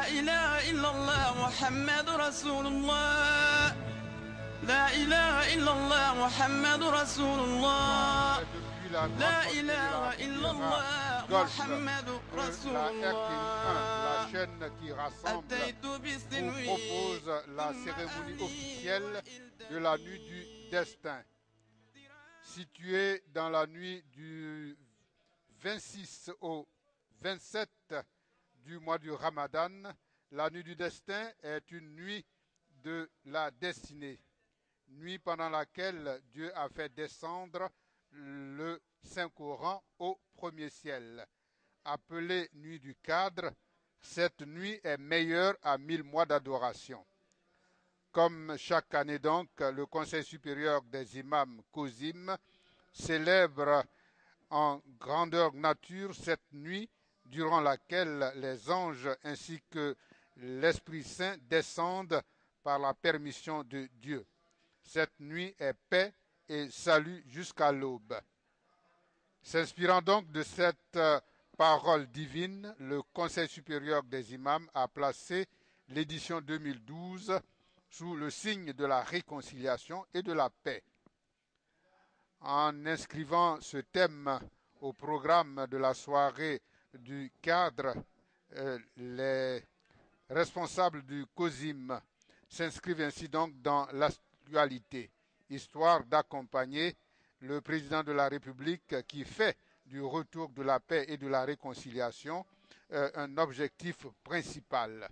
لا إله إلا الله محمد رسول الله لا إله إلا الله محمد رسول الله لا إله إلا الله محمد رسول الله la chaîne qui rassemble vous propose la cérémonie officielle de la nuit du destin. Située dans la nuit du 26 au 27 du mois du Ramadan, la nuit du destin est une nuit de la destinée, nuit pendant laquelle Dieu a fait descendre le Saint-Coran au premier ciel. Appelée nuit du cadre, cette nuit est meilleure à 1000 mois d'adoration. Comme chaque année donc, le Conseil supérieur des imams Kozim célèbre en grandeur nature cette nuit durant laquelle les anges ainsi que l'Esprit Saint descendent par la permission de Dieu. Cette nuit est paix et salut jusqu'à l'aube. S'inspirant donc de cette parole divine, le Conseil supérieur des imams a placé l'édition 2012 sous le signe de la réconciliation et de la paix. En inscrivant ce thème au programme de la soirée du cadre, les responsables du COSIM s'inscrivent ainsi donc dans l'actualité, histoire d'accompagner le président de la République qui fait du retour de la paix et de la réconciliation un objectif principal.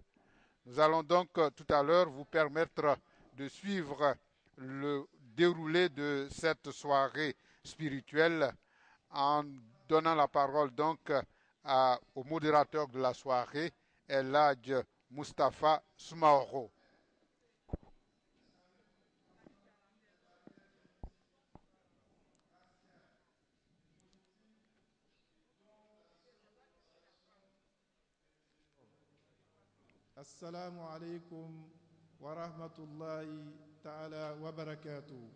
Nous allons donc tout à l'heure vous permettre de suivre le déroulé de cette soirée spirituelle en donnant la parole donc au modérateur de la soirée, El Hadj Moustapha Soumaoro. Assalamu alaikum wa rahmatullahi ta'ala wa barakatuh.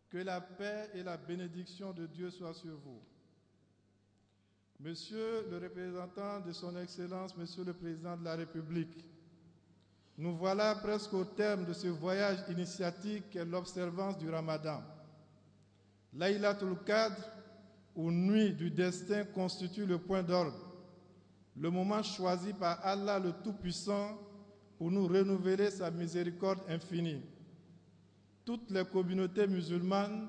Que la paix et la bénédiction de Dieu soient sur vous. Monsieur le représentant de son Excellence, Monsieur le Président de la République, nous voilà presque au terme de ce voyage initiatique qu'est l'observance du Ramadan. Laylatul Qadr, ou nuit du destin, constitue le point d'ordre, le moment choisi par Allah le Tout-Puissant pour nous renouveler sa miséricorde infinie. Toutes les communautés musulmanes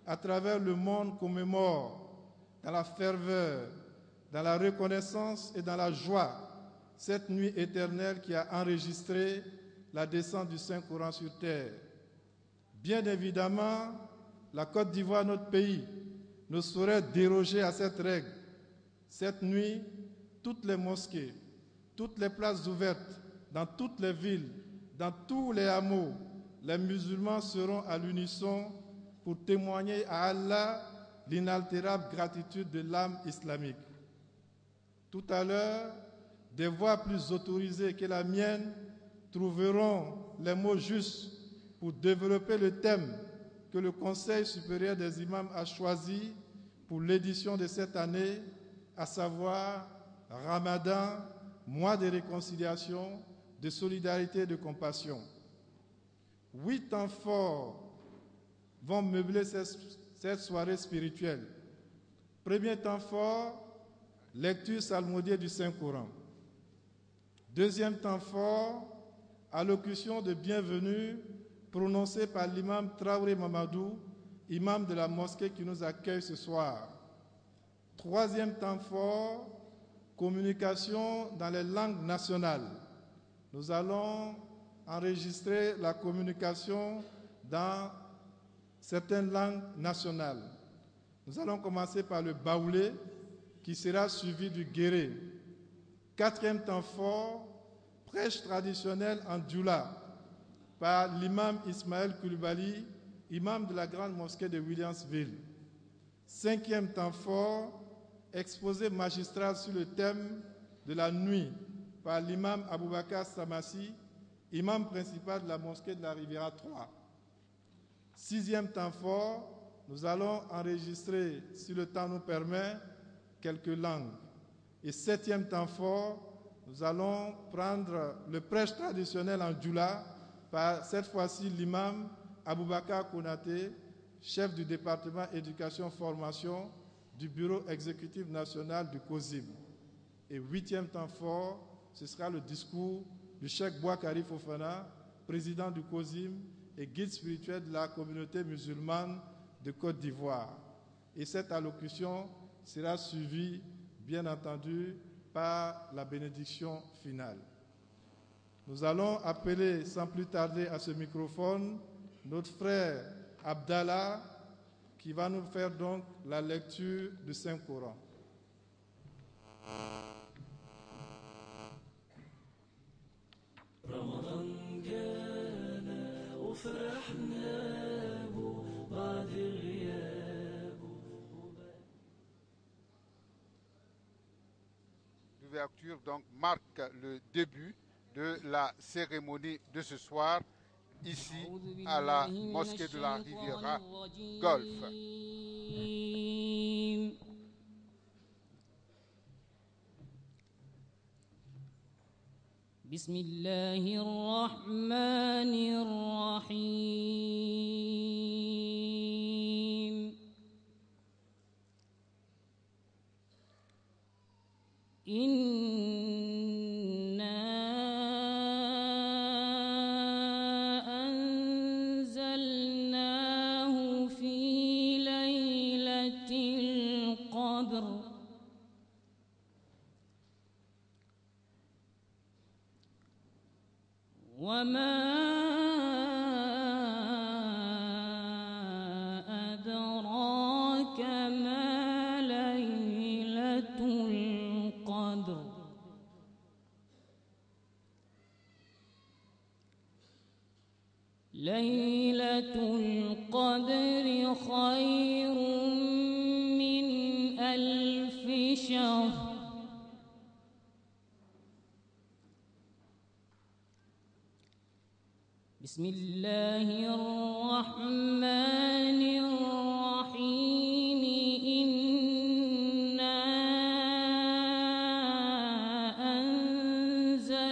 à travers le monde commémorent dans la ferveur, dans la reconnaissance et dans la joie cette nuit éternelle qui a enregistré la descente du Saint-Coran sur terre. Bien évidemment, la Côte d'Ivoire, notre pays, ne saurait déroger à cette règle. Cette nuit, toutes les mosquées, toutes les places ouvertes, dans toutes les villes, dans tous les hameaux, les musulmans seront à l'unisson pour témoigner à Allah l'inaltérable gratitude de l'âme islamique. Tout à l'heure, des voix plus autorisées que la mienne trouveront les mots justes pour développer le thème que le Conseil supérieur des imams a choisi pour l'édition de cette année, à savoir Ramadan, mois de réconciliation, de solidarité et de compassion. 8 temps forts vont meubler cette soirée spirituelle. Premier temps fort, lecture psalmodiée du Saint-Coran. Deuxième temps fort, allocution de bienvenue prononcée par l'imam Traoré Mamadou, imam de la mosquée qui nous accueille ce soir. Troisième temps fort, communication dans les langues nationales. Nous allons enregistrer la communication dans certaines langues nationales. Nous allons commencer par le baoulé qui sera suivi du guéré. Quatrième temps fort, prêche traditionnelle en djoula par l'imam Ismaël Koulibaly, imam de la grande mosquée de Williamsville. Cinquième temps fort, exposé magistral sur le thème de la nuit par l'imam Aboubakar Samassi, imam principal de la mosquée de la Riviera 3. Sixième temps fort, nous allons enregistrer, si le temps nous permet, quelques langues. Et 7e temps fort, nous allons prendre le prêche traditionnel en Djoula par cette fois-ci l'imam Aboubakar Konaté, chef du département éducation-formation du bureau exécutif national du COSIM. Et 8e temps fort, ce sera le discours du Cheikh Bouakari Fofana, président du COSIM et guide spirituel de la communauté musulmane de Côte d'Ivoire. Et cette allocution sera suivie, bien entendu, par la bénédiction finale. Nous allons appeler sans plus tarder à ce microphone notre frère Abdallah qui va nous faire donc la lecture du Saint-Coran. L'ouverture donc marque le début de la cérémonie de ce soir ici à la mosquée de la Riviera Golf. Bismillahirrahmanirrahim. وما أدراك ما ليلة القدر ليلة القدر خير من 1000 شهر بسم الله الرحمن الرحيم إنا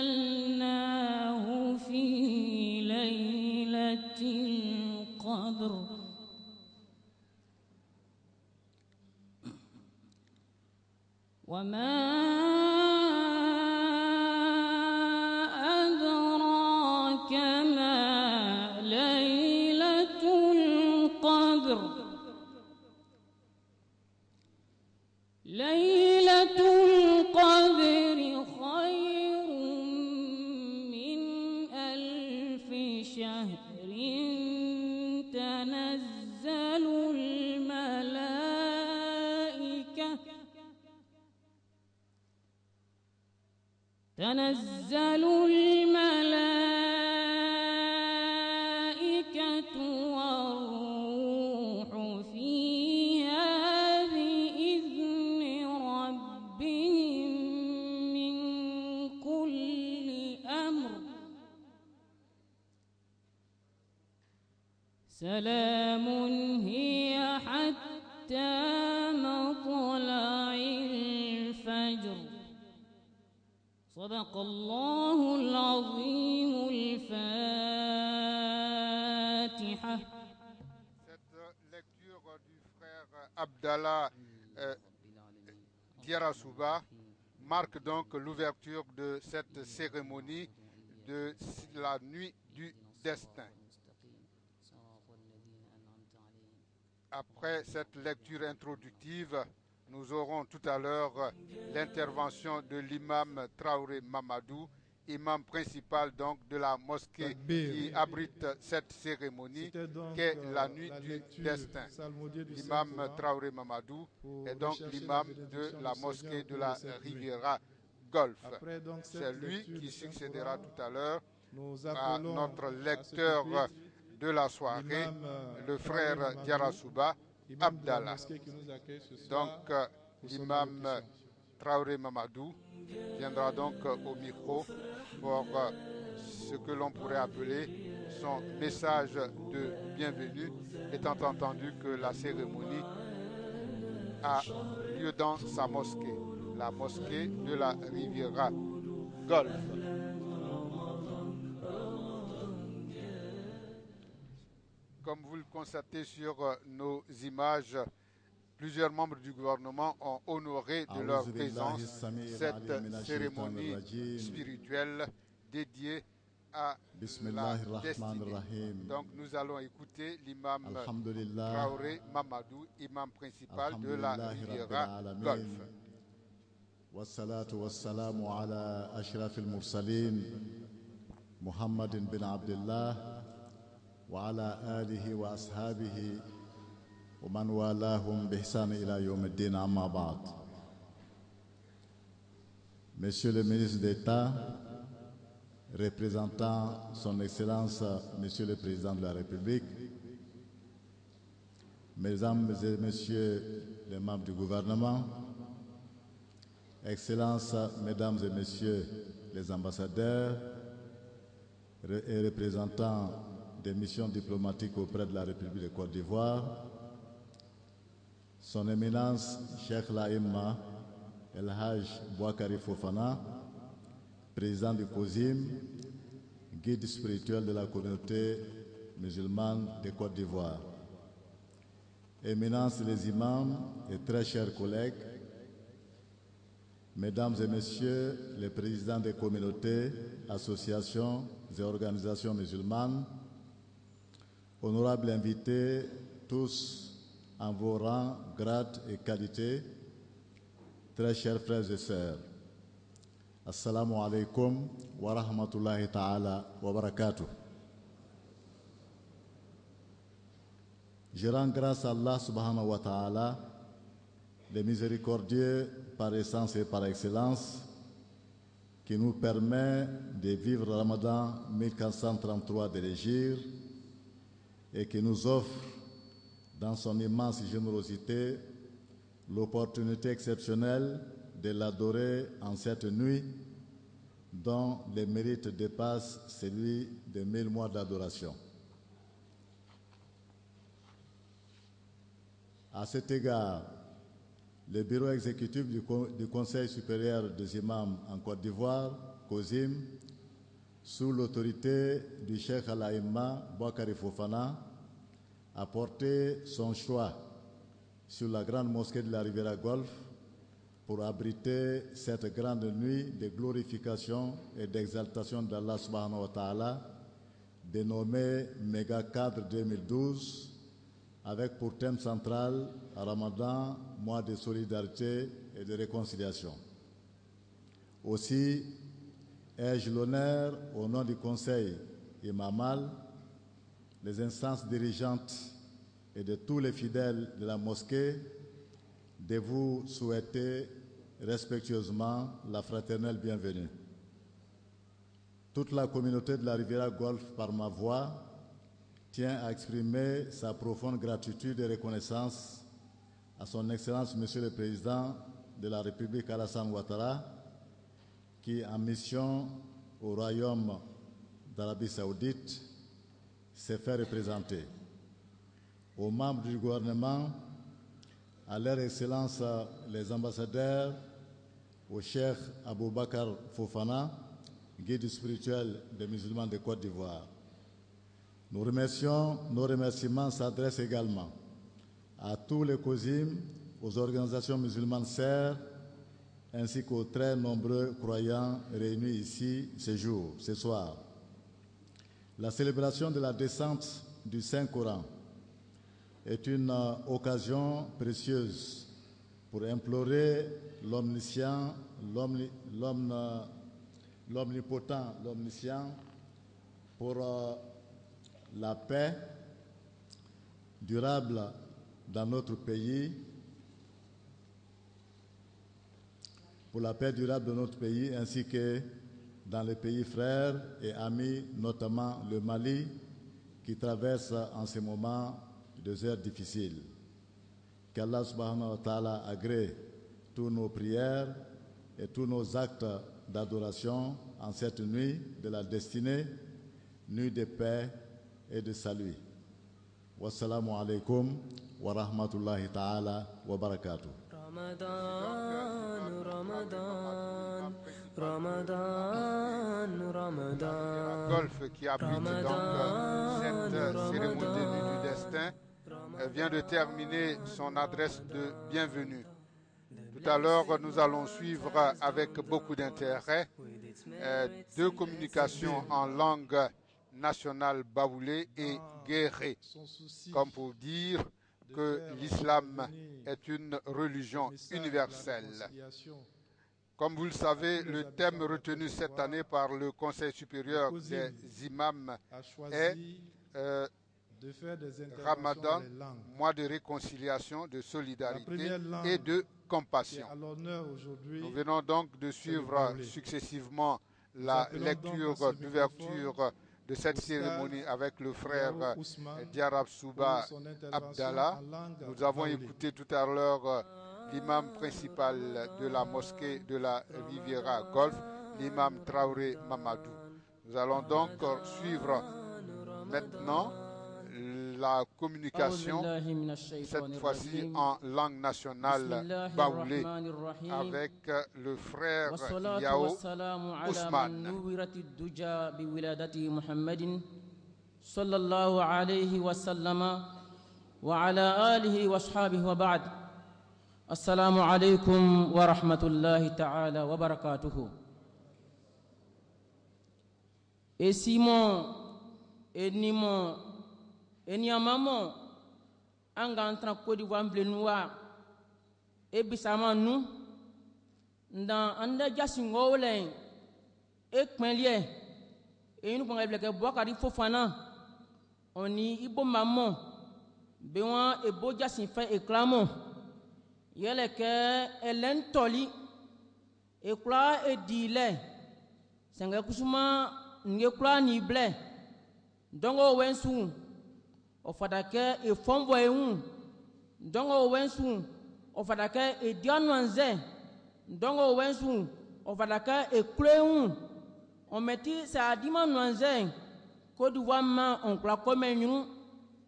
أنزلناه في ليلة القدر وما ليلة القدر خير من 1000 شهر تنزل الملائكة والروح فيها بإذن ربهم من كل أمر سلام هي حتى مطلع الفجر صدق الله العظيم الفاتحة. Cette lecture du frère Abdallah Diarra marque donc l'ouverture de cette cérémonie de la nuit du destin. Après cette lecture introductive, nous aurons tout à l'heure l'intervention de l'imam Traoré Mamadou, imam principal donc de la mosquée qui abrite cette cérémonie, qu'est la nuit du destin. L'imam Traoré Mamadou est donc l'imam de la mosquée de la Riviera Golf. C'est lui qui succédera tout à l'heure à notre lecteur de la soirée, le frère Diarra Abdallah. Donc, l'imam Traoré Mamadou viendra donc au micro pour ce que l'on pourrait appeler son message de bienvenue, étant entendu que la cérémonie a lieu dans sa mosquée. la mosquée de la Riviera Golf. Comme vous le constatez sur nos images, plusieurs membres du gouvernement ont honoré de leur présence cette cérémonie spirituelle dédiée à la destinée. Donc nous allons écouter l'imam Traoré Mamadou, imam principal de la Riviera Golf. والصلاة والسلام على أشرف المرسلين محمد بن عبد الله وعلى آله وأصحابه ومن والاهم بإحسان إلى يوم الدين أما بعد. Monsieur le ministre d'État, représentant son Excellence Monsieur le Président de la République, Mesdames et Messieurs les membres du gouvernement, Excellences, Mesdames et Messieurs les ambassadeurs et représentants des missions diplomatiques auprès de la République de Côte d'Ivoire, Son Éminence Cheikh Laïma El Haj Bouakari Fofana, président du COSIM, guide spirituel de la communauté musulmane de Côte d'Ivoire, Éminence les imams et très chers collègues, Mesdames et Messieurs les présidents des communautés, associations et organisations musulmanes, honorables invités, tous en vos rangs, grades et qualités, très chers frères et sœurs, Assalamu alaikum wa rahmatullahi ta'ala wa barakatuh. Je rends grâce à Allah subhanahu wa ta'ala, le miséricordieux par essence et par excellence, qui nous permet de vivre Ramadan 1433 de l'Hégire et qui nous offre, dans son immense générosité, l'opportunité exceptionnelle de l'adorer en cette nuit dont les mérites dépassent celui de 1000 mois d'adoration. À cet égard, le bureau exécutif du Conseil supérieur des imams en Côte d'Ivoire, COSIM, sous l'autorité du Cheikh Al-Aïma Bouakari Fofana, a porté son choix sur la grande mosquée de la Riviera Golf pour abriter cette grande nuit de glorification et d'exaltation d'Allah subhanahu wa ta'ala, dénommée Méga Cadre 2012, avec pour thème central Ramadan, mois de solidarité et de réconciliation. Aussi, ai-je l'honneur, au nom du Conseil imamal, les instances dirigeantes et de tous les fidèles de la mosquée, de vous souhaiter respectueusement la fraternelle bienvenue. Toute la communauté de la Riviera Golf, par ma voix, tient à exprimer sa profonde gratitude et reconnaissance à son Excellence Monsieur le Président de la République Alassane Ouattara, qui, en mission au Royaume d'Arabie Saoudite, s'est fait représenter. Aux membres du gouvernement, à leur Excellence les ambassadeurs, au Cheikh Aboubakar Fofana, guide spirituel des musulmans de Côte d'Ivoire. Nos remerciements s'adressent également à tous les COSIM, aux organisations musulmanes sœurs, ainsi qu'aux très nombreux croyants réunis ici ce soir. La célébration de la descente du Saint-Coran est une occasion précieuse pour implorer l'omniscient, l'omnipotent, l'omniscient, pour la paix durable dans notre pays, ainsi que dans les pays frères et amis, notamment le Mali, qui traverse en ce moment des heures difficiles. Qu'Allah subhanahu wa ta'ala agrée toutes nos prières et tous nos actes d'adoration en cette nuit de la destinée, nuit de paix et de salut. Wassalamu alaikum wa rahmatullahi ta'ala wa barakatuh. Golf qui abrite donc cette cérémonie de nuit du destin vient de terminer son adresse de bienvenue. Tout à l'heure, nous allons suivre avec beaucoup d'intérêt deux communications en langue nationale baoulé et guéré, comme pour dire que l'islam est une religion universelle. Comme vous le savez, le thème retenu cette année par le Conseil supérieur des imams est Ramadan, mois de réconciliation, de solidarité et de compassion. Nous venons donc de suivre successivement la lecture d'ouverture de cette cérémonie avec le frère Diarab Souba Abdallah. Nous avons écouté tout à l'heure l'imam principal de la mosquée de la Riviera Golf, l'imam Traoré Mamadou. Nous allons donc suivre maintenant la communication, cette fois-ci en langue nationale baoulé, avec le frère Yao Ousmane. Assalamu alaikum wa rahmatullahi ta'ala wa barakatuhu. Et Simon, et Nimon, et Niamamon, Angantra Côte d'Ivoire Blenoua, et Bissamanou, dans Anda Jassingolin, et Kmelie, et nous pouvons dire que Boakari Fofana, on y Ibo Maman, Béwan et Bojasin fait et Clamon. Yele ke elen toli ekula edile senga kusuma ngekula ni ble dongo wensu o fadake e fombo eun dongo wensu o fadake e dianwanze dongo wensu o fadake e kleun on meti sa adima nwanze ko duwama on kula komenu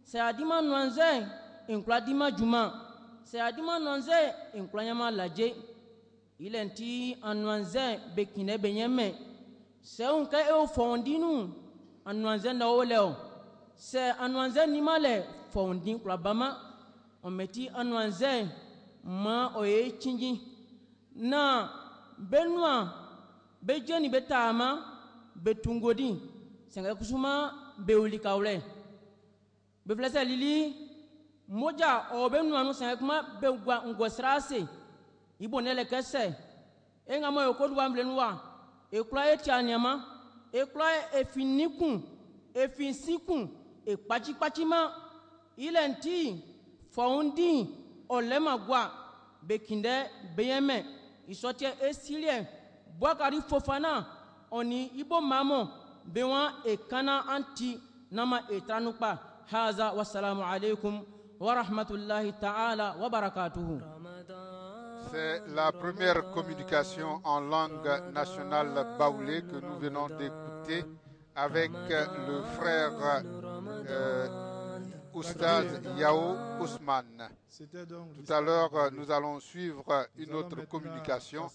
sa adima nwanze en kula dima juma c'est adima nonze inklanyama laje ilenti anwanze bekine benyeme c'est un ka e fondinu anwanze na oleo c'est anwanze nimale fondin klabama on meti anwanze ma oye chinji na benwa bejeni betama betungodi senga kusuma beulikaule beflesa lili moja obenu anu sen kuma be ngosrase ibonele kese engamo yokodu wamblenwa ekula etianyama ekula efinikun efinsikun ekpachipachima ilenti foundi olemagwa bekinde beyeme isotie esilie Boakari Fofana oni ibo mamo bewa ekana anti nama etranupa haza wassalamu alaikum. C'est la première communication en langue nationale baoulé que nous venons d'écouter avec le frère Oustaz Yao Ousmane. Tout à l'heure, nous allons suivre une autre communication,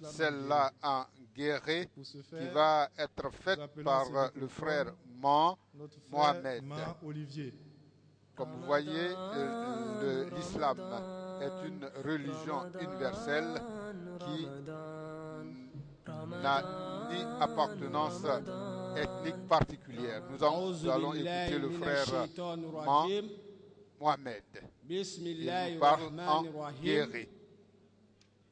celle-là en guéré, qui va être faite par le frère Mohamed. Comme vous voyez, l'islam est une religion universelle qui n'a ni appartenance ethnique particulière. Nous allons écouter le frère Mohamed. Il nous parle en guéré.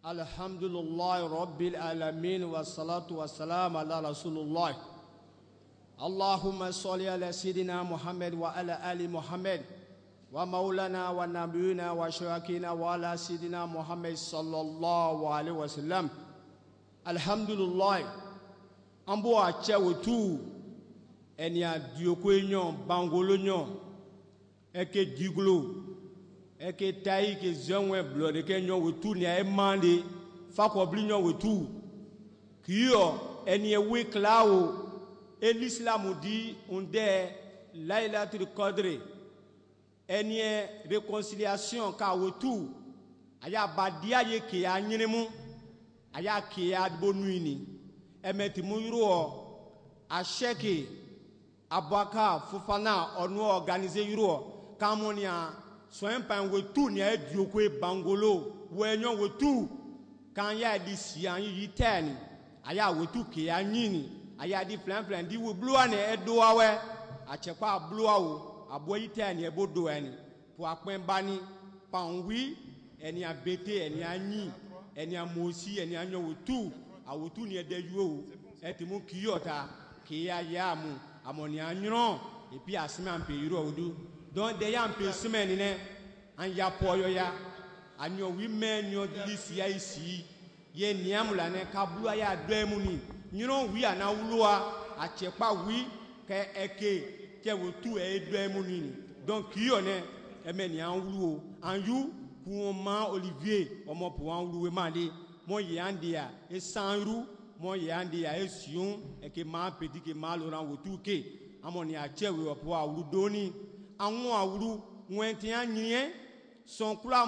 Alhamdulillah Rabbil Alamin wa salatu wa salam ala Rasulullah. Allahumma salli ala Sayyidina Muhammad wa ala ali Muhammad wa maulana wa nabiyina wa shawakina wa ala Sayyidina Muhammad sallallahu alayhi wa sallam. Alhamdulillah ambo a chewetu eni a diokwenyon bangolonyon eke diglo eke tai ke zonwe blode ke nyon wetu ni a mande fakwa blinyon wetu kiyo eni e weklao et l'islam dit on est Laylatul Qadr eni réconciliation ka wetu aya badia ye ke ya nyinemu aya ke ya bonuini emeti mu yuro a sheke abaka fufana onu organiser yuro kamonia soin pan wetu ni eduoko bangolo wenyo wetu kan ya di sian yi tani aya wetu ke ya nyini aya di flan di we blua ne edo awe achekwa blua wo abo yi tani ebodo ani po apen bani panwi eni abete eni anyi eni amosi eni anyo wetu awotu ni edejuo etimu kiyota ke ya yamu amoni anyo epi asime ampe yiro odu don de ya ampe sime ne an ya poyo ya anyo wi menyo dilisi ya isi ye niamula ne kablu ya demu ni nyiro wi ana wuluwa achepa wi ke eke ke wotu e demu ni donc kiyo ne emeni an wuluwo anyu kuoma Olivier omo po an wuluwe mande mo yandia e sanru mo yandia e sion e ke ma petit ke ma Laurent wotu ke amoni achewe opo awudoni awon awuru wenti anyin son kula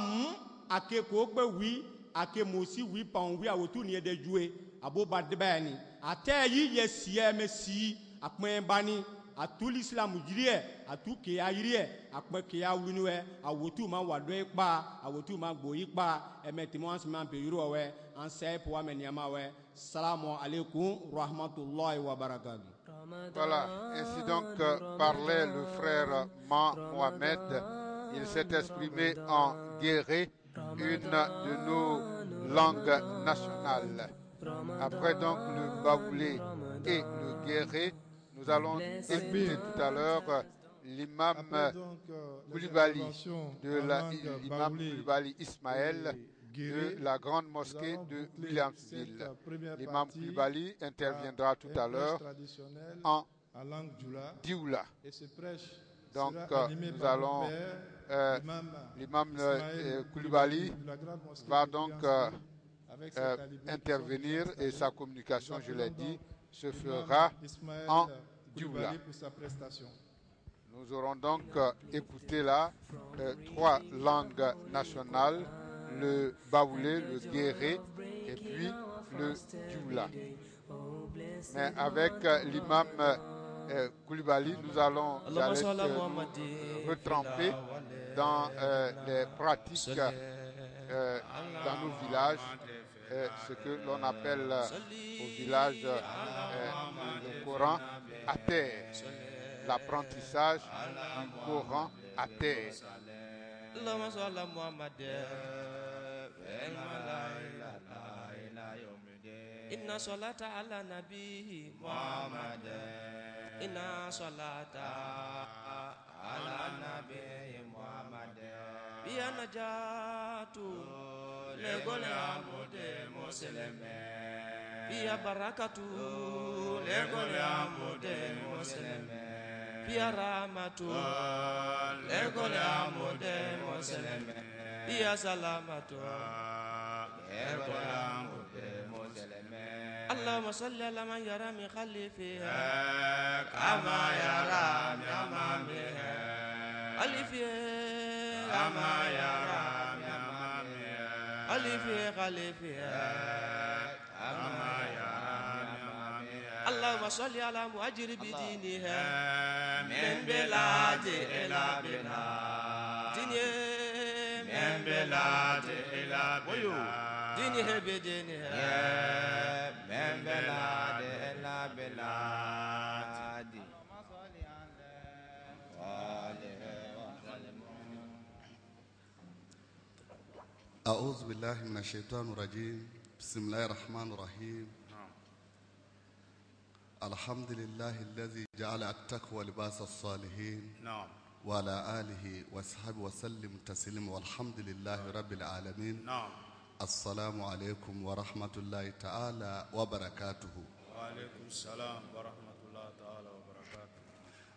ake ko pe wi ake mosi wi pan wi awotu ni edejue aboba debani ate yi yesie mesi apon bani atuli islam jirie atuke ayire apon ke awuniwe awotu ma wado ipa awotu ma gbo ipa emetimo ansman pe yuro we anse po ameniama we salamu alaikum rahmatullahi wa barakatuh. Voilà, ainsi donc parlait le frère Mohamed. Il s'est exprimé en guéré, une de nos langues nationales. Après donc le baoulé et le guéré, nous allons écouter tout à l'heure l'imam Koulibaly, l'imam Koulibaly Ismaël de la grande mosquée de Williamsville. L'imam Koulibaly interviendra tout à l'heure en dioula. Donc nous allons, l'imam Koulibaly va donc intervenir et sa communication, je l'ai dit, se fera en dioula. Nous aurons donc écouté là 3 langues nationales, le baoulé, le guéré et puis le dioula. Mais avec l'imam Koulibaly, nous allons retremper dans les pratiques dans nos villages, ce que l'on appelle au village le Coran à terre, l'apprentissage du Coran à terre. Inna salata ala nabihi Muhammad. Inna salata ala nabihi Muhammad. Biya najatu legole amude muslime. Biya barakatu legole amude muslime. Biya rahmatu legole amude muslime. Biya salamatu legole amude muslime. اللهم صل على من يرى من خلفها كما يرى من أمامها خلفها كما يرى من أمامها خلفها كما يرى من أمامها اللهم صل على مهاجر بدينها من بلاد إلى بلاد من بلاد إلى بلاد دينها بدينها من بلاد إلى بلاد. أعوذ بالله من الشيطان الرجيم. بسم الله الرحمن الرحيم. الحمد لله الذي جعل التقوى لباس الصالحين. نعم. وعلى آله وصحبه وسلم تسليما والحمد لله رب العالمين. نعم. السلام عليكم ورحمة الله تعالى وبركاته. وعليكم السلام ورحمة الله تعالى وبركاته.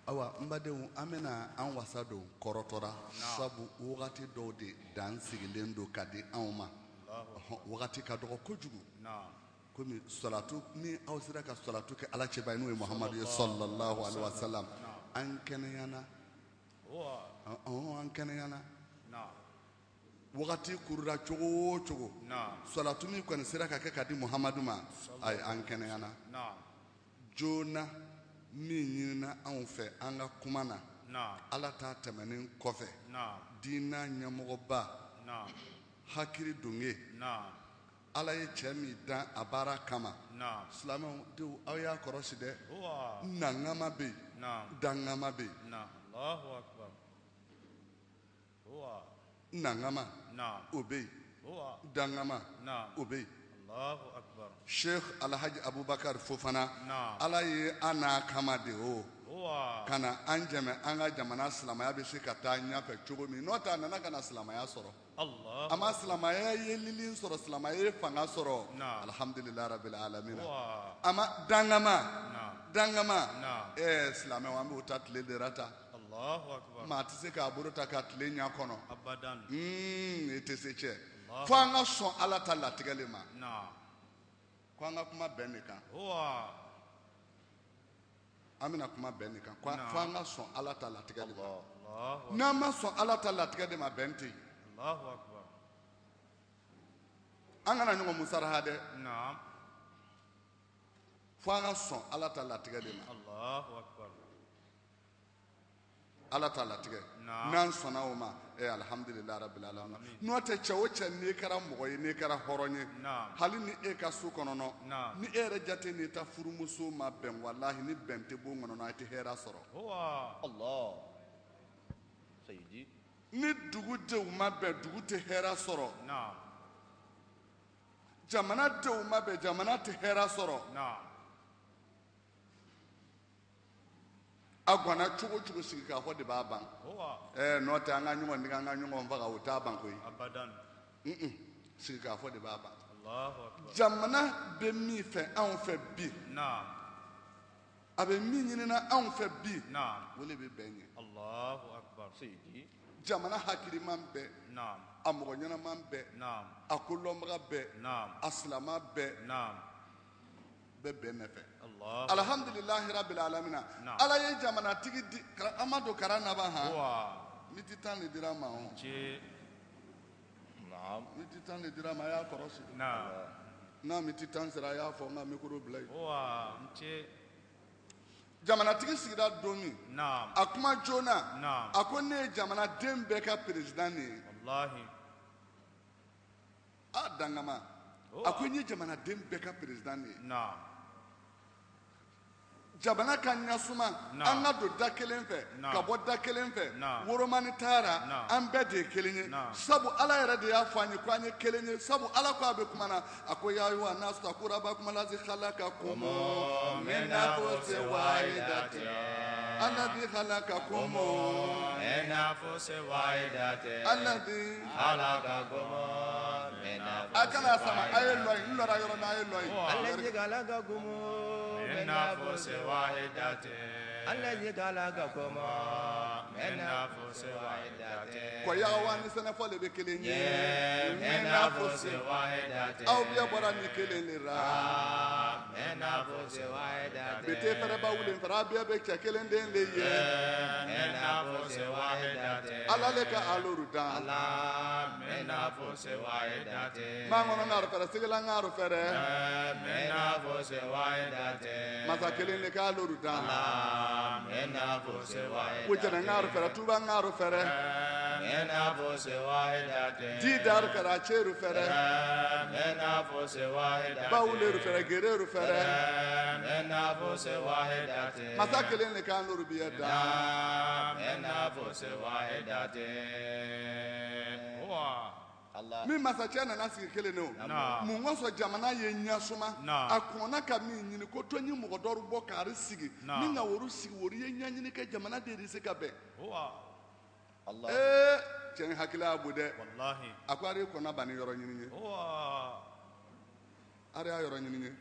awa mbadenw an bena an wasa don kɔrɔtɔra sabu wagati dɔw de dan sigilen don ka di anw ma wagati ka dɔgɔ kojugu komi salatu ni aw sera ka salatu kɛ ala cɛba ye n'o ye muhamadu ye sallallahu alaihi wa sallam an kɛnɛyana an kɛnɛyana wagati kurura cogo o cogo salatu min kɔni sera ka kɛ ka di muhamadu ma ayi an kɛnɛyana joona min ɲinina anw fɛ an ka kuma na ala ta tɛmɛnen kɔfɛ diina ɲɛmɔgɔba hakili donge ala ye cɛ min dan a baara kama silamɛw denw aw y'a kɔrɔsi dɛ nangama bɛ yen dangama bɛ yen nangama o bɛ yen dangama o bɛ yen sheikh alhaji abubakar fofana ala ye an n'a kama de o ka na an jɛmɛ an ka jamana silamɛya bɛ se ka taa ɲɛfɛ cogo min n'o tɛ a nana ka na silamɛya sɔrɔ a ma silamɛya ye lili sɔrɔ silamɛya ye fanga sɔrɔ alhamdulilayi rabbil alamin a ma dangama silamɛw an b'o ta tile de la ta maa tɛ se k'a bolo ta ka tile ɲɛ kɔnɔ e tɛ se cɛ fo an ka sɔn ala ta latigɛli ma ko an ka kuma bɛn de kan an bɛna kuma bɛn de kan fo an ka sɔn ala ta latigɛli ma n'an ma sɔn ala ta latigɛli ma bɛn tɛ yen an kana ɲɔgɔn musaraha dɛ fo an ka sɔn ala ta latigɛli ma ala ta latigɛ n'an sɔnna o ma alhamdulilayi rabbil alamin n'o tɛ cɛ o cɛ n'i kɛra mɔgɔ ye n'i kɛra hɔrɔn ye hali ni e ka so kɔnɔ ni e yɛrɛ jate n'i ta furumuso ma bɛn walahi ni bɛn tɛ bon kɔnɔ a tɛ hɛrɛ sɔrɔ ni dugudenw ma bɛn dugu tɛ hɛrɛ sɔrɔ jamanadenw ma bɛn jamana tɛ hɛrɛ sɔrɔ a gwana cogo cogo sigi k'a fɔ de b'a ban n'o tɛ an ka ɲɔgɔn digi an ka ɲɔgɔn faga o t'a ban koyi sigi k'a fɔ de b'a ban jamana bɛ min fɛ anw fɛ bi a bɛ min ɲinina anw fɛ bi o de bɛ bɛn ye jamana hakiliman bɛɛ a mɔgɔ ɲɛnaman bɛɛ a kolɔnbaga bɛɛ a silama bɛɛ bɛɛ bɛn ne fɛ alhamdulilahi rabbil alamina ala ye jamanatigi di amadu kara naba han miti tan de dira ma miti tan de dira ma a y'a kɔrɔsi n'a miti tan sera a y'a fɔ n ka mikoro bila yen jamanatigi sigira don min a kuma joona a ko ne ye jamanaden bɛɛ ka peresidan de ye a dangama a ko n ye jamanaden bɛɛ ka peresidan de ye jamana ka ɲasuma an ka don da kelen fɛ ka bɔ da kelen fɛ woromani taara an bɛɛ de ye kelen ye sabu ala yɛrɛ de y'a fɔ an ye ko an ye kelen ye sabu ala ko a bɛ kuma na a ko ya ayyuha nasu taqu rabbakum allazi khalaqakum min nafsin wahidatin alladhi khalaqakum min nafsin wahidatin alladhi khalaqakum min nafsin a kana sama a ye lɔ ye n lɔra yɔrɔ min a ye lɔ ye alladhi khalaqakum min nafsin الذي خلقكم من نفس واحدة كويا واني سنفو لبي كلين من نفس واحدة أو بيا براني كلين لرا من نفس واحدة بيتي فربا ولين فرا بيا بيك كلين دين لي من نفس واحدة الله لك ألوردا من نفس واحدة ما غنا نعرف رسيلا نعرف من نفس واحدة ما كلين لك ألوردا وجنا نعرف رتوبا نعرف فرة جيدار فرة شير فرة باولر فرة غير فرة مساكلين لكانوا ربيدا min masakɛ nana sigi kelen ne o mun wasɔ jamana ye ɲasuma a kɔnna ka min ɲini ko to n ye mɔgɔ dɔw bɔ k'ari sigi min ka woro sigi woro ye ɲaɲini kɛ jamana de se ka bɛn cɛ in hakili y'a bo dɛ a ko ari kɔnna bani yɔrɔ ɲini ye ari y'a yɔrɔ ɲini ye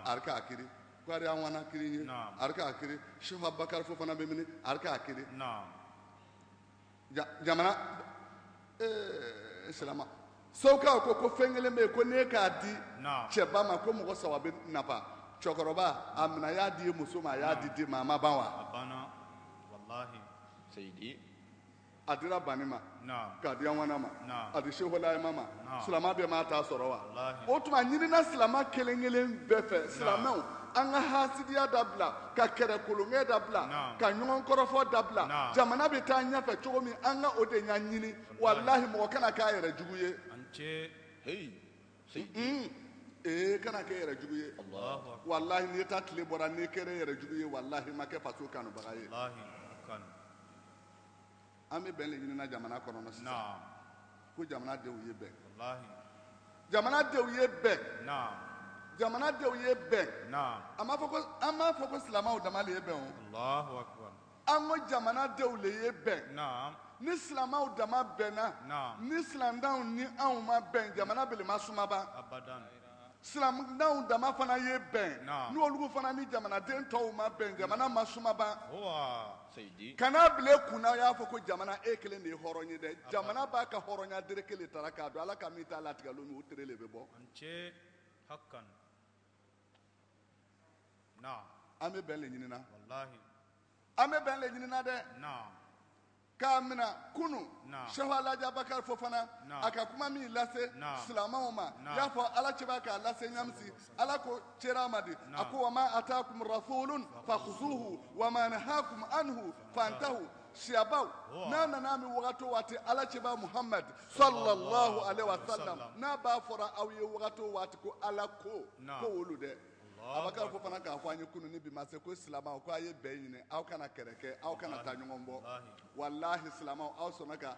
ari k'a kiri ko ari y'an wana kiri ye ari k'a kiri Sheikh Abubakar fo fana bɛ mini ari k'a kiri jamana silama Soka ko fɛn kelen bɛ yen ko n'e k'a di cɛba ma ko mɔgɔ saba bɛ nafa cɛkɔrɔba a minɛ a y'a di muso ma a y'a di den ma a ma ban wa. A banna walahi. Seyidi a dira bani ma Naam. k'a di anwana ma Naam. a di seholayima ma Naam. silama bɛɛ m'a ta sɔrɔ wa Wallahi. o tuma ɲinina silama kelen kelen bɛɛ fɛ silamɛw an ka hasidiya dabila ka kɛrɛ kolonkɛ dabila Naam. ka ɲɔgɔn kɔrɔfɔ dabila Naam. jamana bɛ taa ɲɛfɛ cogo min an ka o de ɲa ɲini walahi mɔgɔ kana k'a yɛrɛ jugu ye An ce. kana kɛ yɛrɛ jugu ye Allahu akbar. walahi n'i ta tile bɔra n'i kɛra yɛrɛ jugu ye walahi ma kɛ faso kanubaga ye Wallahi. Kan. an bɛ bɛn de ɲinina jamana kɔnɔ sisan Naam. ko jamanadenw ye bɛn Wallahi. jamanadenw ye bɛn Naam. jamanadenw ye bɛn Naam. an m'a fɔ ko silamɛw dama de ye bɛn o Allahu akbar. an ko jamanadenw de ye bɛn Naam. ni silamɛw dama bɛnna Naam. ni silamɛw ni anw ma bɛn jamana belema sumaba Abadan. silamɛw dama fana ye bɛn Naam. n'olu fana ni jamanaden tɔw ma bɛn jamana ma sumaba Wa. kana bile kunna y'a fɔ ko jamana e kelen de ye hɔrɔn ye dɛ jamana b'a ka hɔrɔnya dere kelen tara k'a dɔn ala ka min t'a latigɛ lo min o tere le bɛ bɔ An ce. Hakkan. Naam. an bɛ bɛn le ɲinina Wallahi. an bɛ bɛn le ɲinina dɛ Naam. k'a mina kunu Naam. shehu alaji abakar fofana Naam. a ka kuma min lase Naam. silamɛw ma Naam. y'a fɔ ala cɛ b'a k'a lase ɲamisi ala ko cɛra ma di a ko wa ma atakum rasulun fakhuzuhu wa ma nahakum anhu fantahu siyabaw n'a nana min wagati o waati ala cɛ b'a muhammad sallallahu alaihi wa sallam n'a b'a fɔra aw ye wagati o waati ko ala ko Naam. ko olu dɛ abakar fofana k'a fɔ an ye kunu ni bi ma se ko silamɛw ko a ye bɛn ɲini aw kana kɛlɛ kɛ aw kana taa ɲɔgɔn bɔ walahi silamɛw aw sɔnna ka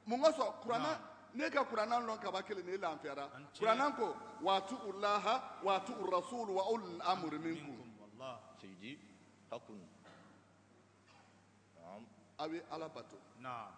mun kosɔn kuranna ne ka kuranna lɔn kaba kelen ne lafiyara kuranna ko waatu ulaha waatu rasulu wa ulul amri minkum Wallah. سيدي حق نعم aw ye ala bato Naam.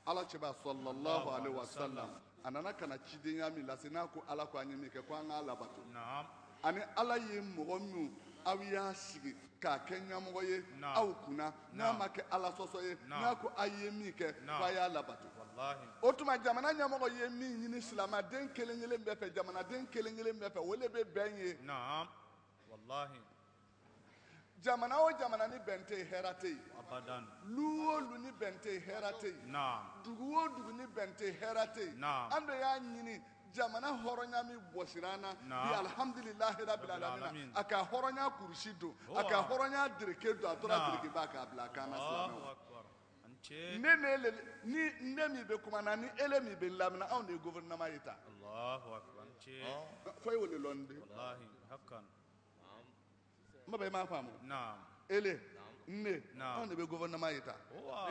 ala cɛba sallallahu alaihi wa sallam a nana ka na cidenya min lase n'a ko ala ko an ye min kɛ ko an k'a labato Naam. ani ala ye mɔgɔ minnu aw y'a sigi k'a kɛ ɲɛmɔgɔ ye Naam. aw kunna n'a Naam. ma kɛ ala sɔsɔ ye Naam. n'a ko a ye min kɛ Naam. ko a y'a labato Wallahi. o tuma jamana ɲɛmɔgɔ ye min ɲini silamɛden kelen kelen bɛɛ fɛ jamanaden kelen kelen bɛɛ fɛ o de bɛ bɛn ye Naam. Wallahi. jamana o jamana ni bɛn tɛ yen hɛrɛ tɛ yen Abadan. lu o lu ni bɛn tɛ yen hɛrɛ tɛ yen Naam. dugu o dugu ni bɛn tɛ yen hɛrɛ tɛ yen Naam. an de y'a ɲini jamana hɔrɔnya min bɔsira an na Naam. bi alhamdulilahi rabil alamin alamin. a ka hɔrɔnya kurusi don a Wa. ka hɔrɔnya dereke don a tora Naam. dereke ba k'a bila a kan na Allahu silamɛw akbar. An ce. ne n'ele ni ne min bɛ kuma na ni ele min bɛ lamina anw de ye gouvernement ye ta Allahu akbar. An ce. fo ye o le lɔn de Wallahi. Hakkan. n bɛ i m'a faamu Naam. ele ne Naam. anw de bɛ gouvernement ye ta Wa.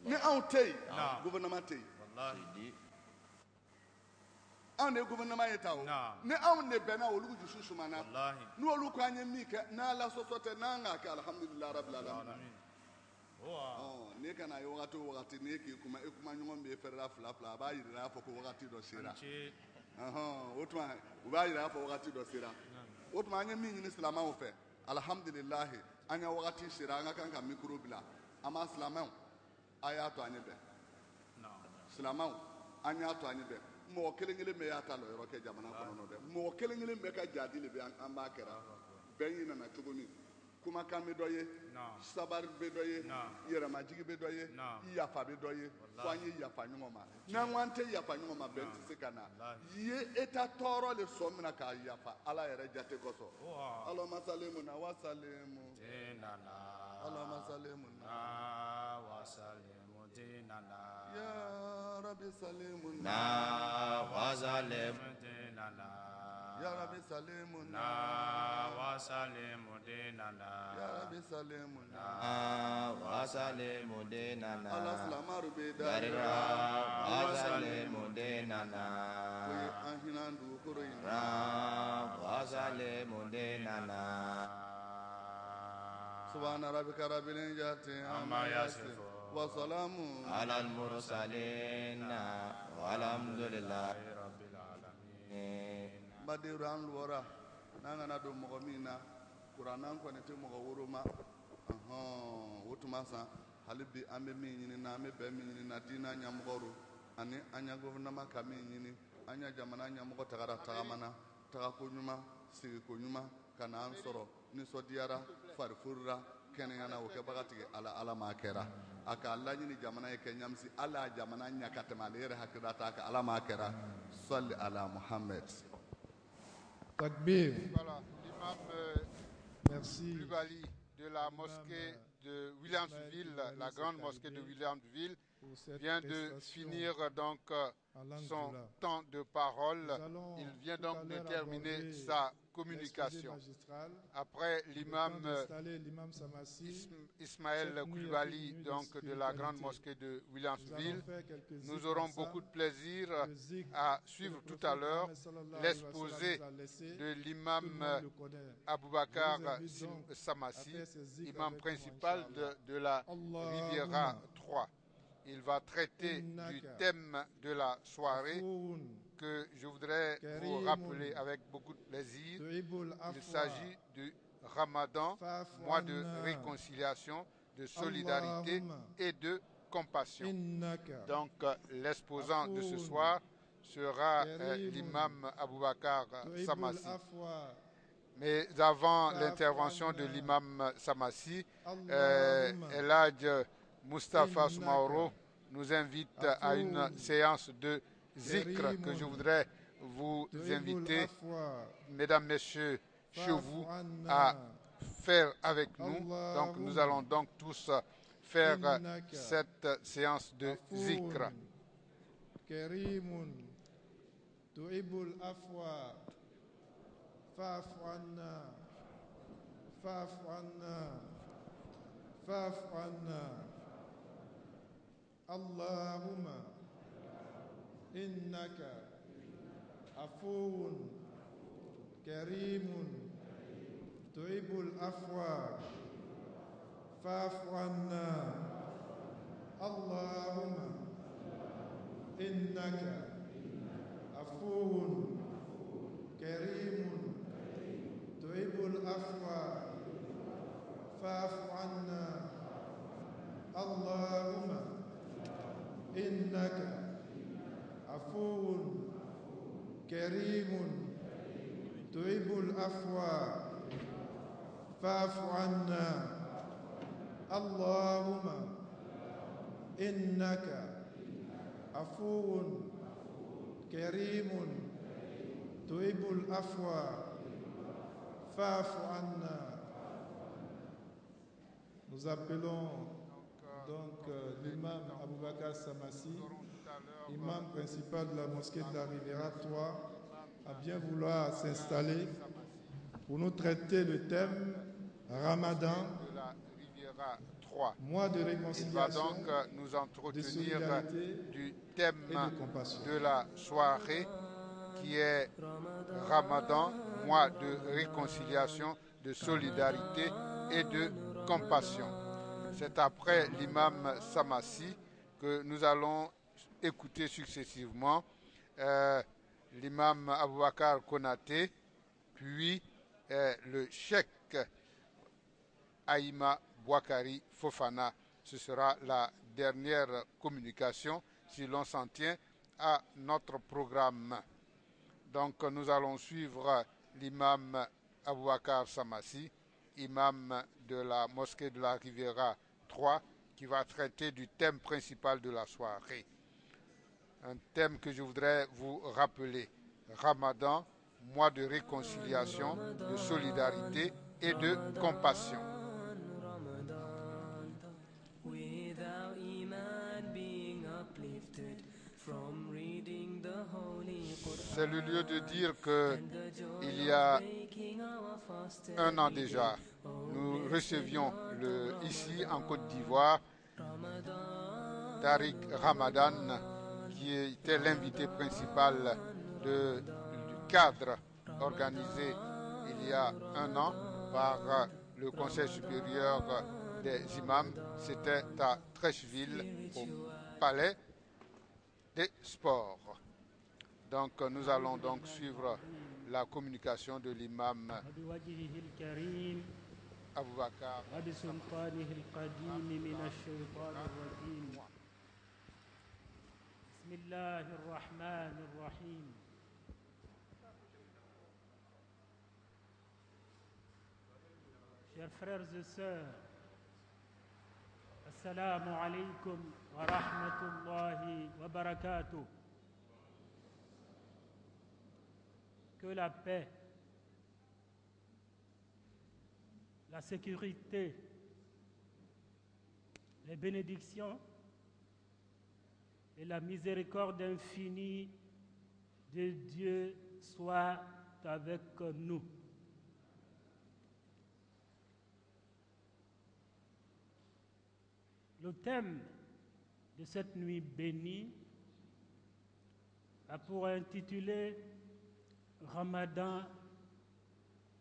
ni anw tɛ yen Naam. gouvernement tɛ yen Wallahi. سيدي anw de ye gouvernement ye ta o Naam. ni anw de bɛnna olu dusu sumana Wallahi. n'olu ko an ye min kɛ n'ala sɔsɔ tɛ n'an k'a kɛ alhamdulilahi rabil alamin Alamin. Wa. ne kana ye wagati o wagati n'i k'i kuma i kuma ɲɔgɔn bɛ fɛrɛla fila fila a b'a yira a fɔ ko wagati dɔ sera An ce. o tuma u b'a yira a fɔ wagati dɔ sera o tuma an ye min ɲini silamɛw fɛ alhamdulilahi an ye wagati sera an ka kan ka mikoro bila an b'a silamɛw a y'a to an ye bɛn Naam. silamɛw an y'a to an ye bɛn mɔgɔ kelen kelen bɛɛ y'a ta lɔyɔrɔ kɛ jamana kɔnɔ dɛ mɔgɔ kelen kelen bɛɛ ka jadi de bɛ an b'a kɛra bɛn yi nana cogo min kumakan bɛ dɔ ye Naam. sabari bɛ dɔ ye Naam. yɛrɛmajigi bɛ dɔ ye Naam. yafa bɛ dɔ ye fo an ye yafa ɲɔgɔn ma n'an ko an tɛ yafa ɲɔgɔn ma bɛn tɛ se ka na ye eta tɔɔrɔ le sɔn mina k'a yafa ala yɛrɛ jate kosɔn Wa. alama salemu na wa salemu Dinana. alama salemu na Na wa salimu dinana. ya rabi salemu na وظالم Dinana. ya rabi salemu Na wa salimu dinana. ya rabi salemu وظالم ديننا ala silamaru bɛ da دررا وظالم ديننا koye an hinɛ dugukolo in na را وظالم ديننا subhana rabbika rabbil izzati amma yasifun wa salamun على المرسلين والحمد لله رب العالمين. badiru an luwara n'an kana don mɔgɔ min na kurannan kɔni tɛ mɔgɔ woro ma o tuma san hali bi an bɛ min ɲini na an bɛ bɛn min ɲini na diinɛ ɲɛmɔgɔw ani an ɲɛ gouvernement ka min ɲini an ɲɛ jamana ɲɛmɔgɔ tagara tagamana tagako ɲuman sigiko ɲuman ka na an sɔrɔ nisɔndiyara farifurura kɛnɛya na o kɛbaga tigɛ ala m'a kɛra a ka laɲini jamana ye kɛ ɲamisi ala jamana ɲa ka tɛmɛ ale yɛrɛ hakilila t'a kan ala m'a kɛra sali ala Muhammad. Takbir. Voilà, l'imam Coulibaly de la mosquée de Williamsville, la grande mosquée de Williamsville, vient de finir donc son temps de parole. Il vient donc de terminer sa communication. Après l'imam Ismaël Coulibaly, donc de la grande mosquée de Williamsville, nous aurons beaucoup de plaisir à suivre tout à l'heure l'exposé de l'imam Aboubakar Samassi, imam principal de la Riviera 3. Il va traiter du thème de la soirée que je voudrais vous rappeler avec beaucoup de plaisir. Il s'agit du Ramadan, mois de réconciliation, de solidarité et de compassion. Donc l'exposant de ce soir sera l'imam Aboubakar Samassi. Mais avant l'intervention de l'imam Samassi, El Hadj Moustapha Soumaoro nous invite à une séance de zikr que je voudrais vous inviter, mesdames, messieurs, chez vous, à faire avec nous. Donc nous allons donc tous faire cette séance de zikr. Allahumma innaka afuwun karimun tuhibbul afwa fa'fu anna. Allahumma innaka afuwun karimun tuhibbul afwa fa'fu anna. Allahumma innaka afuwun karimun tuhibbul afwa fa'fu anna. Allahumma innaka afuwun karimun tuhibbul afwa fa'fu anna. Nous appelons donc l'imam Aboubakar Samassi, imam principal de la mosquée de la Riviera 3, à bien vouloir s'installer pour nous traiter le thème Ramadan, mois de réconciliation, il va donc nous entretenir du thème de la soirée qui est Ramadan, mois de réconciliation, de solidarité et de compassion. C'est après l'imam Samassi que nous allons écouter successivement l'imam Aboubakar Konaté, puis le cheikh Aïma Bouakari Fofana. Ce sera la dernière communication, si l'on s'en tient à notre programme. Donc nous allons suivre l'imam Aboubakar Samassi, imam de la mosquée de la Riviera 3, qui va traiter du thème principal de la soirée. Un thème que je voudrais vous rappeler. Ramadan, mois de réconciliation, de solidarité et de compassion. C'est le lieu de dire que il y a un an déjà, nous recevions ici en Côte d'Ivoire Tariq Ramadan, qui était l'invité principal du cadre organisé il y a un an par le Conseil supérieur des imams. C'était à Trècheville, au Palais des Sports. Donc nous allons donc suivre la communication de l'imam Aboubakar. Bismillahirrahmanirrahim. Chers frères et sœurs, Assalamu alaikum wa rahmatullahi wa barakatuh. Que la paix, la sécurité, les bénédictions et la miséricorde infinie de Dieu soient avec nous. Le thème de cette nuit bénie a pour intitulé Ramadan,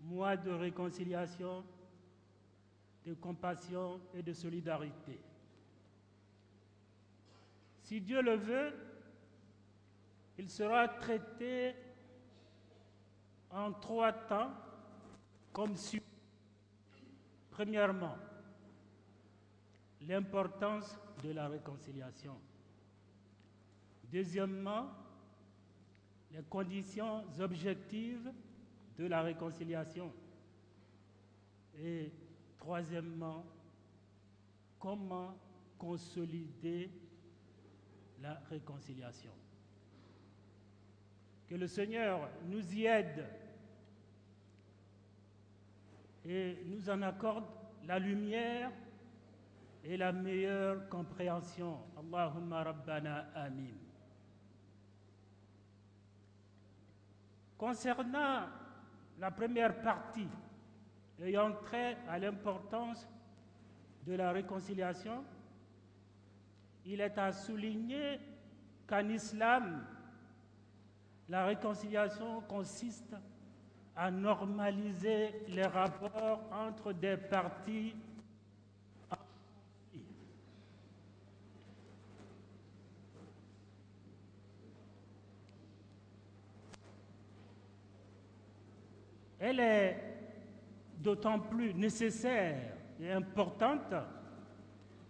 mois de réconciliation, de compassion et de solidarité. Si Dieu le veut, il sera traité en 3 temps comme suit. Premièrement, l'importance de la réconciliation. Deuxièmement, les conditions objectives de la réconciliation. Et troisièmement, comment consolider la réconciliation. Que le Seigneur nous y aide et nous en accorde la lumière et la meilleure compréhension. Allahumma Rabbana Amin. Concernant la première partie ayant trait à l'importance de la réconciliation, il est à souligner qu'en islam, la réconciliation consiste à normaliser les rapports entre des parties. Elle est d'autant plus nécessaire et importante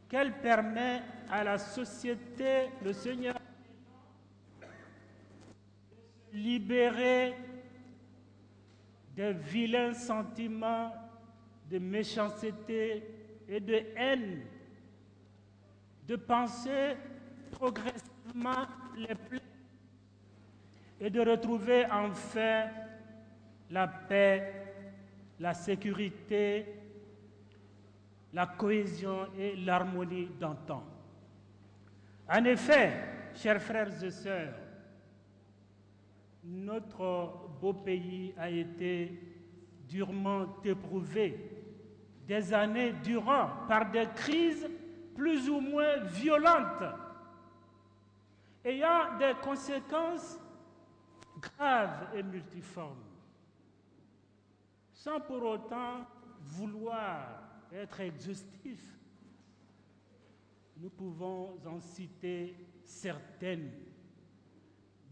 qu'elle permet à la société, le Seigneur, de se libérer des vilains sentiments de méchanceté et de haine, de penser progressivement les plaies et de retrouver enfin la paix, la sécurité, la cohésion et l'harmonie d'antan. En effet, chers frères et sœurs, notre beau pays a été durement éprouvé des années durant par des crises plus ou moins violentes, ayant des conséquences graves et multiformes. Sans pour autant vouloir être exhaustif, nous pouvons en citer certaines,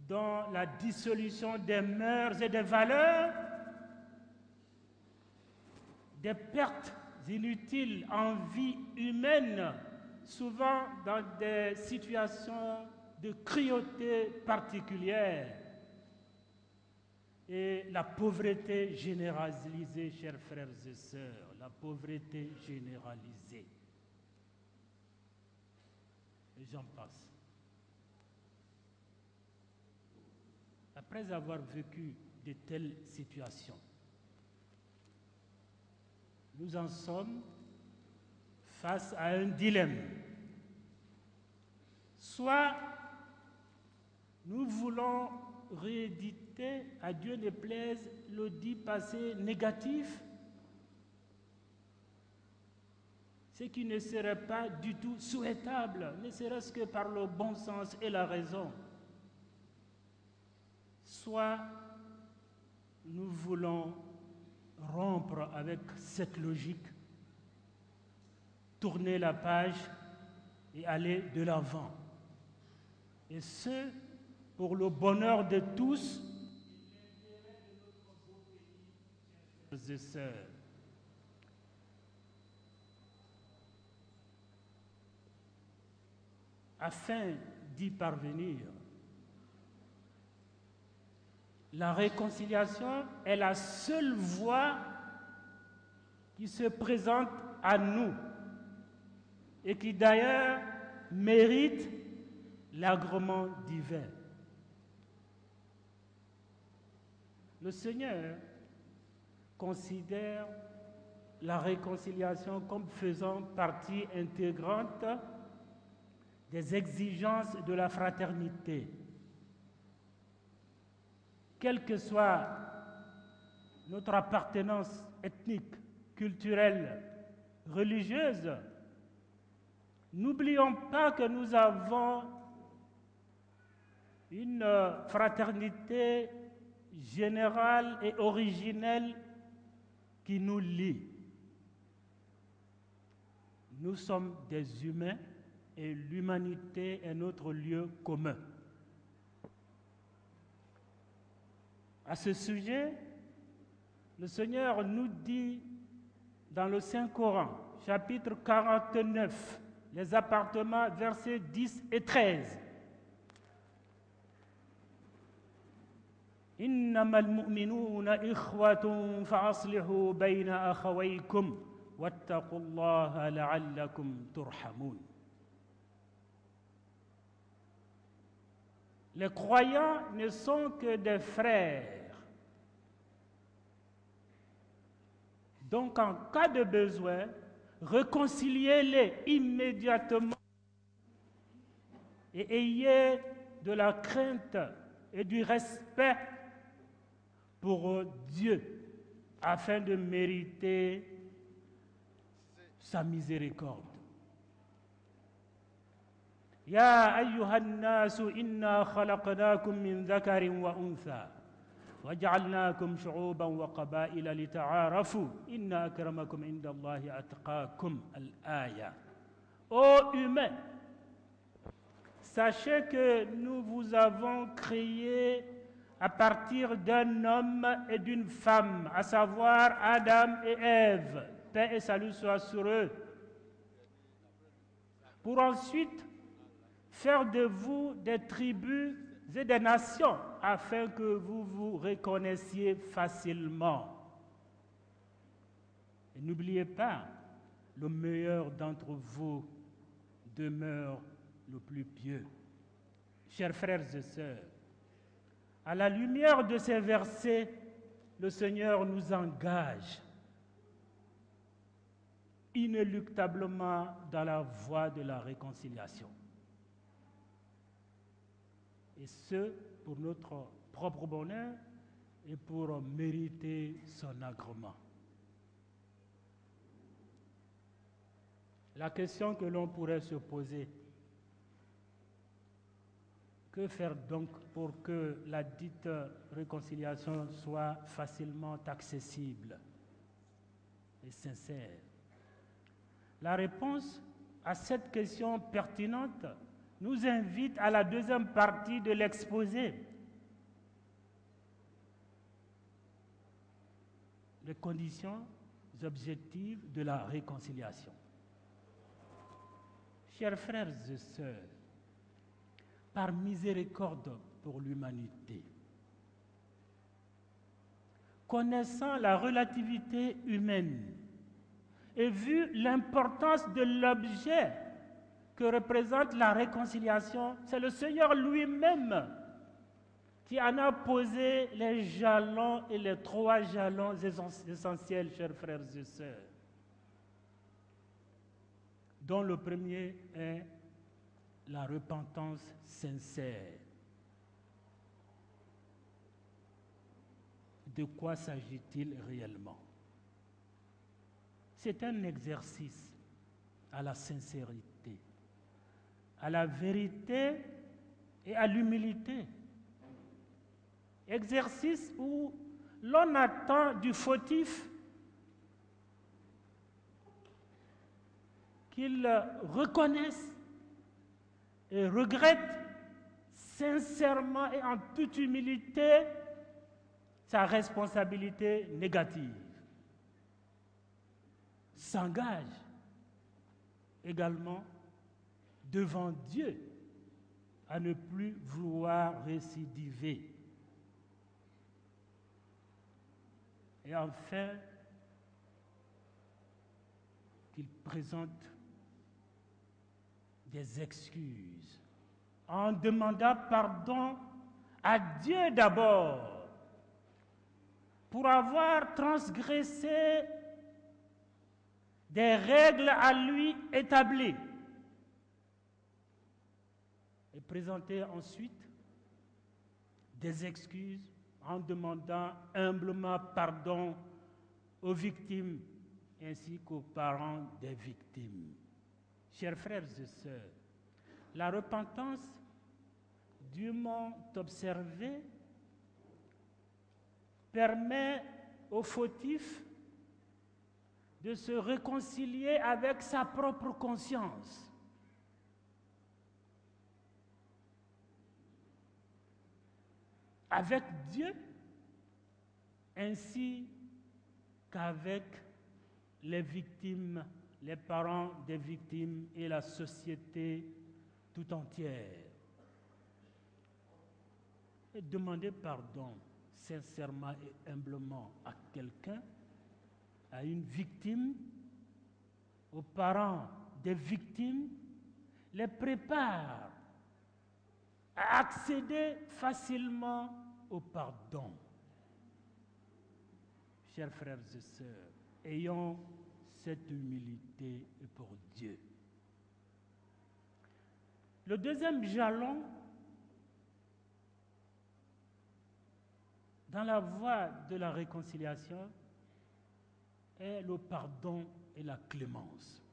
dont la dissolution des mœurs et des valeurs, des pertes inutiles en vie humaine, souvent dans des situations de cruauté particulière, et la pauvreté généralisée, chers frères et sœurs, la pauvreté généralisée. Et j'en passe. Après avoir vécu de telles situations, nous en sommes face à un dilemme. Soit nous voulons rééditer, à Dieu ne plaise, le dit passé négatif, ce qui ne serait pas du tout souhaitable, ne serait-ce que par le bon sens et la raison. Soit nous voulons rompre avec cette logique, tourner la page et aller de l'avant. Et ce, pour le bonheur de tous, frères et sœurs. Afin d'y parvenir, la réconciliation est la seule voie qui se présente à nous et qui d'ailleurs méritent l'agrément divin. Le Seigneur considère la réconciliation comme faisant partie intégrante des exigences de la fraternité. Quelle que soit notre appartenance ethnique, culturelle, religieuse, n'oublions pas que nous avons une fraternité générale et originelle qui nous lie. Nous sommes des humains et l'humanité est notre lieu commun. À ce sujet, le Seigneur nous dit dans le Saint-Coran, chapitre 49, les appartements, versets 10 et 13. إنما المؤمنون إخوة فأصلحوا بين أخويكم واتقوا الله لعلكم ترحمون. Les croyants ne sont que des frères. Donc, en cas de besoin, réconciliez-les immédiatement et ayez de la crainte et du respect pour Dieu afin de mériter sa miséricorde. يا أيها الناس إنا خلقناكم من ذكر وأنثى وجعلناكم شعوبا وقبائل لتعارفوا إن أكرمكم عند الله أتقاكم الآية. Ô humains, sachez que nous vous avons créés à partir d'un homme et d'une femme, à savoir Adam et Ève, paix et salut soient sur eux, pour ensuite faire de vous des tribus et des nations, afin que vous vous reconnaissiez facilement. Et n'oubliez pas, le meilleur d'entre vous demeure le plus pieux. Chers frères et sœurs, à la lumière de ces versets, le Seigneur nous engage inéluctablement dans la voie de la réconciliation. Et ce, pour notre propre bonheur et pour mériter son agrément. La question que l'on pourrait se poser, que faire donc pour que la dite réconciliation soit facilement accessible et sincère? La réponse à cette question pertinente nous invite à la deuxième partie de l'exposé. Les conditions objectives de la réconciliation. Chers frères et sœurs, par miséricorde pour l'humanité, connaissant la relativité humaine et vu l'importance de l'objet que représente la réconciliation, c'est le Seigneur lui-même qui en a posé les jalons et les 3 jalons essentiels, chers frères et sœurs, dont le premier est la repentance sincère. De quoi s'agit-il réellement? C'est un exercice à la sincérité, à la vérité et à l'humilité. Exercice où l'on attend du fautif qu'il reconnaisse et regrette sincèrement et en toute humilité sa responsabilité négative. S'engage également devant Dieu à ne plus vouloir récidiver. Et enfin, qu'il présente des excuses, en demandant pardon à Dieu d'abord pour avoir transgressé des règles à lui établies et présenter ensuite des excuses en demandant humblement pardon aux victimes ainsi qu'aux parents des victimes. Chers frères et sœurs, la repentance dûment observée permet au fautif de se réconcilier avec sa propre conscience. Avec Dieu, ainsi qu'avec les victimes, les parents des victimes et la société tout entière. Et demander pardon sincèrement et humblement à quelqu'un, à une victime, aux parents des victimes, les prépare à accéder facilement au pardon. Chers frères et sœurs, ayons cette humilité pour Dieu. Le deuxième jalon dans la voie de la réconciliation est le pardon et la clémence.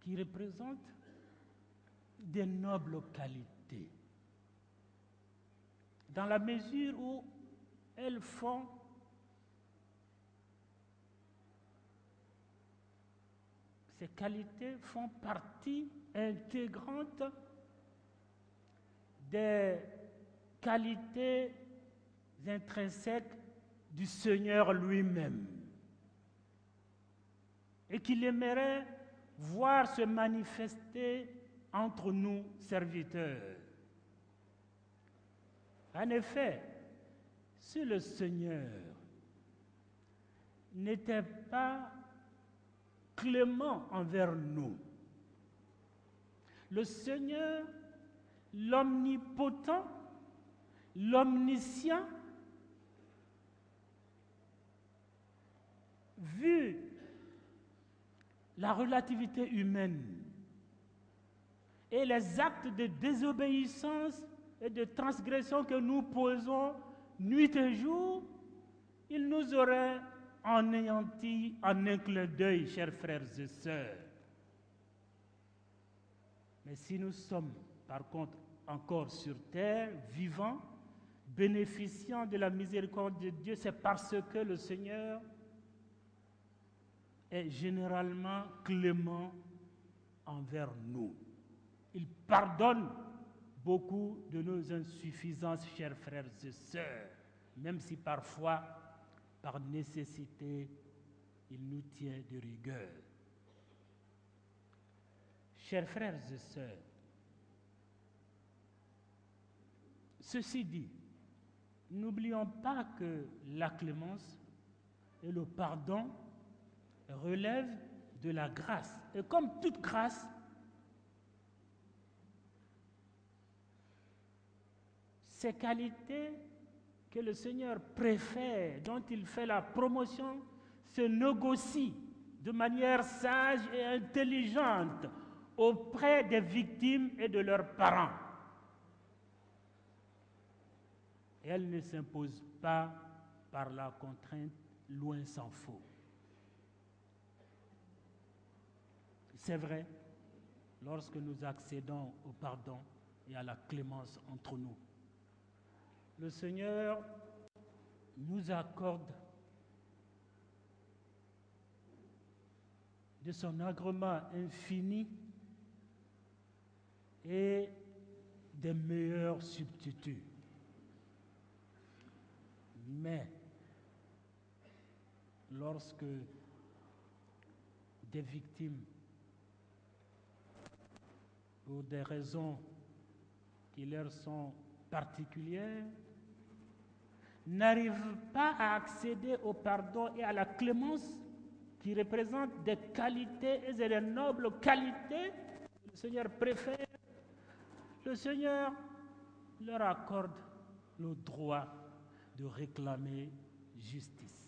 Qui représentent des nobles qualités, dans la mesure où ces qualités font partie intégrante des qualités intrinsèques du Seigneur lui-même et qu'il aimerait voir se manifester entre nous serviteurs. En effet, si le Seigneur n'était pas clément envers nous, le Seigneur, l'omnipotent, l'omniscient, vu la relativité humaine et les actes de désobéissance et de transgression que nous posons nuit et jour, il nous aurait anéantis en un clin d'œil, chers frères et sœurs. Mais si nous sommes, par contre, encore sur terre, vivants, bénéficiant de la miséricorde de Dieu, c'est parce que le Seigneur est généralement clément envers nous. Il pardonne beaucoup de nos insuffisances, chers frères et sœurs, même si parfois, par nécessité, il nous tient de rigueur. Chers frères et sœurs, ceci dit, n'oublions pas que la clémence et le pardon relèvent de la grâce. Et comme toute grâce, ces qualités que le Seigneur préfère, dont il fait la promotion, se négocient de manière sage et intelligente auprès des victimes et de leurs parents. Et elle ne s'impose pas par la contrainte, loin s'en faut. C'est vrai, lorsque nous accédons au pardon et à la clémence entre nous, le Seigneur nous accorde de son agrément infini et des meilleurs substituts. Mais lorsque des victimes, pour des raisons qui leur sont particulières, n'arrivent pas à accéder au pardon et à la clémence qui représentent des qualités et des nobles qualités que le Seigneur préfère, le Seigneur leur accorde le droit de réclamer justice,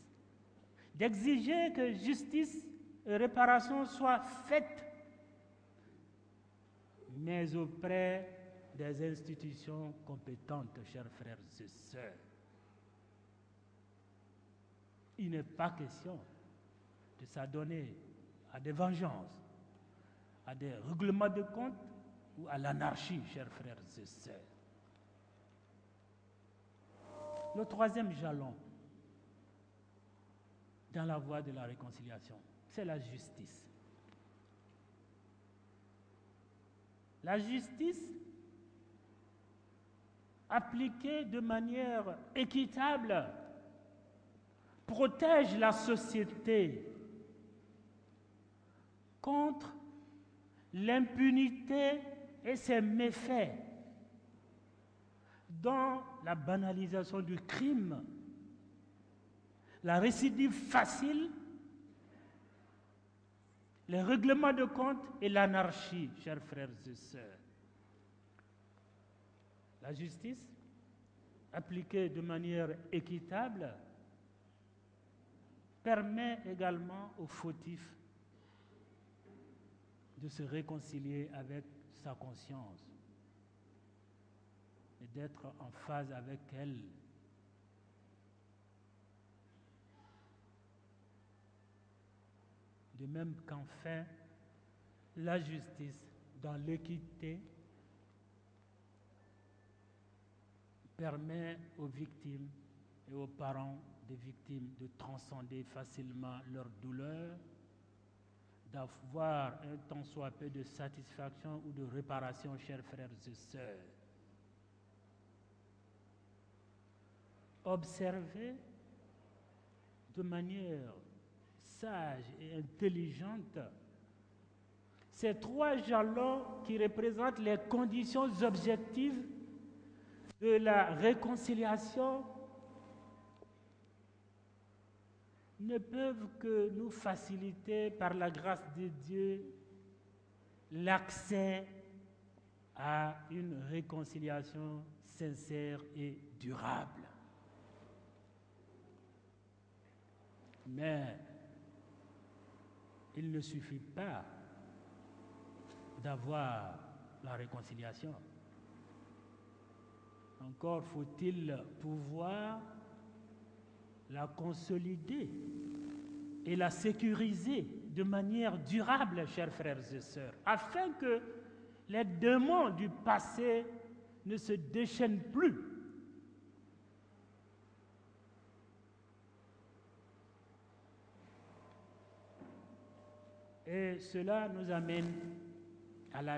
d'exiger que justice et réparation soient faites, mais auprès des institutions compétentes, chers frères et sœurs. Il n'est pas question de s'adonner à des vengeances, à des règlements de compte ou à l'anarchie, chers frères et sœurs. Le troisième jalon dans la voie de la réconciliation, c'est la justice. La justice appliquée de manière équitable protège la société contre l'impunité et ses méfaits, dont la banalisation du crime, la récidive facile, les règlements de compte et l'anarchie, chers frères et sœurs. La justice, appliquée de manière équitable, permet également aux fautifs de se réconcilier avec sa conscience et d'être en phase avec elle. De même qu'enfin, la justice dans l'équité permet aux victimes et aux parents des victimes de transcender facilement leur douleur, d'avoir un tant soit peu de satisfaction ou de réparation, chers frères et sœurs. Observez de manière sage et intelligente ces trois jalons qui représentent les conditions objectives de la réconciliation ne peuvent que nous faciliter, par la grâce de Dieu, l'accès à une réconciliation sincère et durable. Mais il ne suffit pas d'avoir la réconciliation. Encore faut-il pouvoir la consolider et la sécuriser de manière durable, chers frères et sœurs, afin que les démons du passé ne se déchaînent plus. Et cela nous amène à la